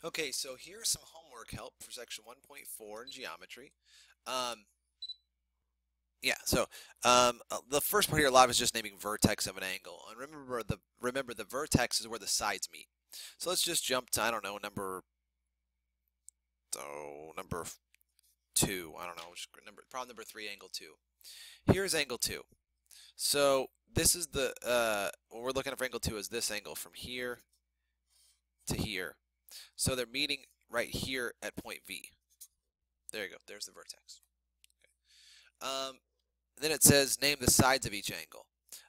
Okay, so here's some homework help for section 1.4 in geometry. Um, the first part here live is just naming vertex of an angle, and remember the vertex is where the sides meet. So let's just jump to, I don't know, number two. I don't know, problem number three, angle two. Here's angle two. So this is what we're looking at for angle two is this angle from here to here. So they're meeting right here at point V. There you go. There's the vertex. Then it says name the sides of each angle.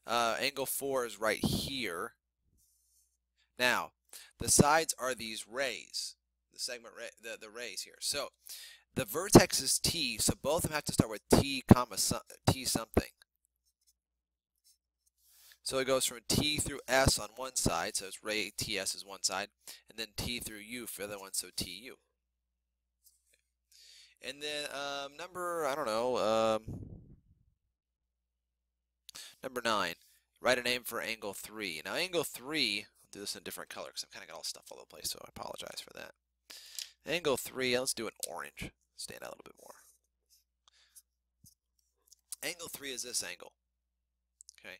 Angle 4 is right here. Now, the sides are these rays, the rays here. So the vertex is T, so both of them have to start with T comma T something. So it goes from T through S on one side, so it's ray TS is one side, and then T through U for the other one, so TU. And then number 9, write a name for angle 3. Now angle 3, I'll do this in a different color because I've kind of got all stuff all over the place, so I apologize for that. Angle 3, let's do an orange. Stand out a little bit more. Angle 3 is this angle. Okay,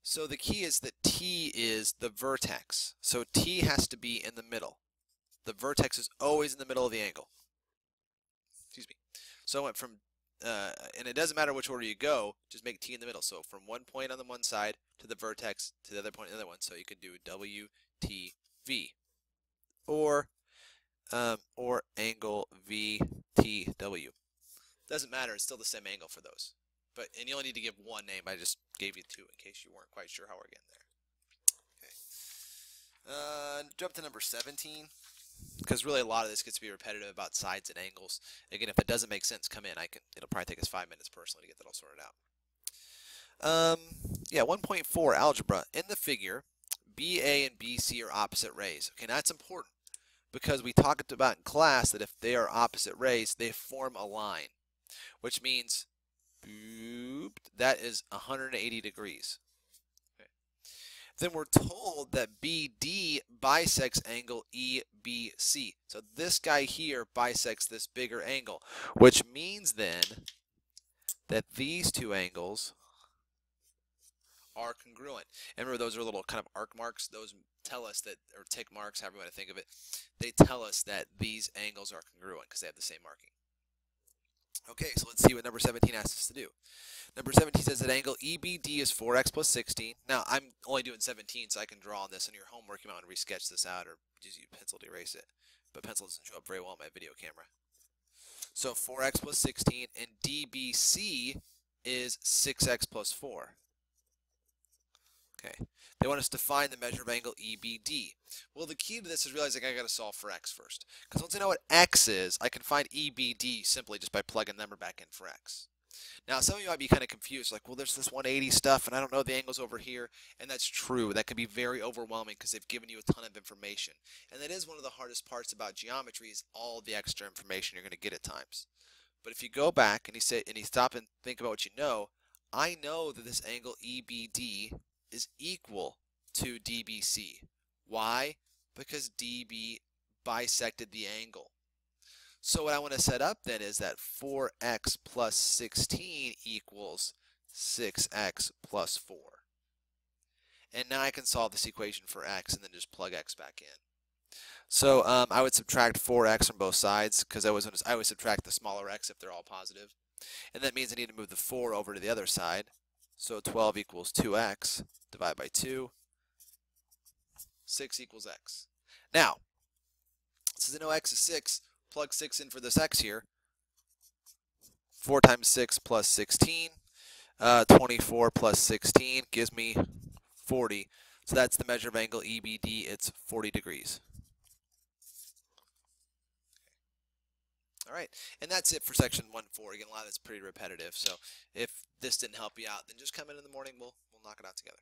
so the key is that T is the vertex. So T has to be in the middle. The vertex is always in the middle of the angle. Excuse me. So I went from and it doesn't matter which order you go, just make T in the middle. So from one point on the one side to the vertex to the other point on the other one. So you can do W, T, V. Or angle V, T, W. Doesn't matter, it's still the same angle for those. And you only need to give one name. I just gave you two in case you weren't quite sure how we're getting there. Okay. Jump to number 17. Because really a lot of this gets to be repetitive about sides and angles. Again, if it doesn't make sense, come in. It'll probably take us 5 minutes personally to get that all sorted out. 1.4 algebra. In the figure, BA and BC are opposite rays. Okay, now that's important because we talked about in class that if they are opposite rays, they form a line, which means that is 180 degrees. Then we're told that BD bisects angle EBC. So this guy here bisects this bigger angle, which means then that these two angles are congruent. And remember, those are little kind of arc marks. Those tell us that, or tick marks, however you want to think of it, they tell us that these angles are congruent because they have the same marking. Okay, so let's see what number 17 asks us to do. Number 17 says that angle EBD is 4x plus 16. Now, I'm only doing 17, so I can draw on this. On your homework, you might want to re-sketch this out or just use pencil to erase it. But pencil doesn't show up very well on my video camera. So 4x plus 16, and DBC is 6x plus 4. Okay. They want us to find the measure of angle EBD. Well, the key to this is realizing I got to solve for x first. Because once I know what x is, I can find EBD simply just by plugging the number back in for x. Now, some of you might be kind of confused, like, well, there's this 180 stuff, and I don't know the angles over here. And that's true. That can be very overwhelming because they've given you a ton of information. And that is one of the hardest parts about geometry is all the extra information you're going to get at times. But if you go back and you stop and think about what you know, I know that this angle EBD is equal to DBC. Why? Because DB bisected the angle. So what I want to set up then is that 4x plus 16 equals 6x plus 4. And now I can solve this equation for x and then just plug x back in. So I would subtract 4x from both sides because I always subtract the smaller x if they're all positive. And that means I need to move the 4 over to the other side. So 12 equals 2x, divide by 2, 6 equals x. Now, since I know x is 6, plug 6 in for this x here. 4 times 6 plus 16. 24 plus 16 gives me 40. So that's the measure of angle EBD. It's 40 degrees. All right, and that's it for section 1.4. Again, a lot of that's pretty repetitive. So if this didn't help you out, then just come in the morning. We'll knock it out together.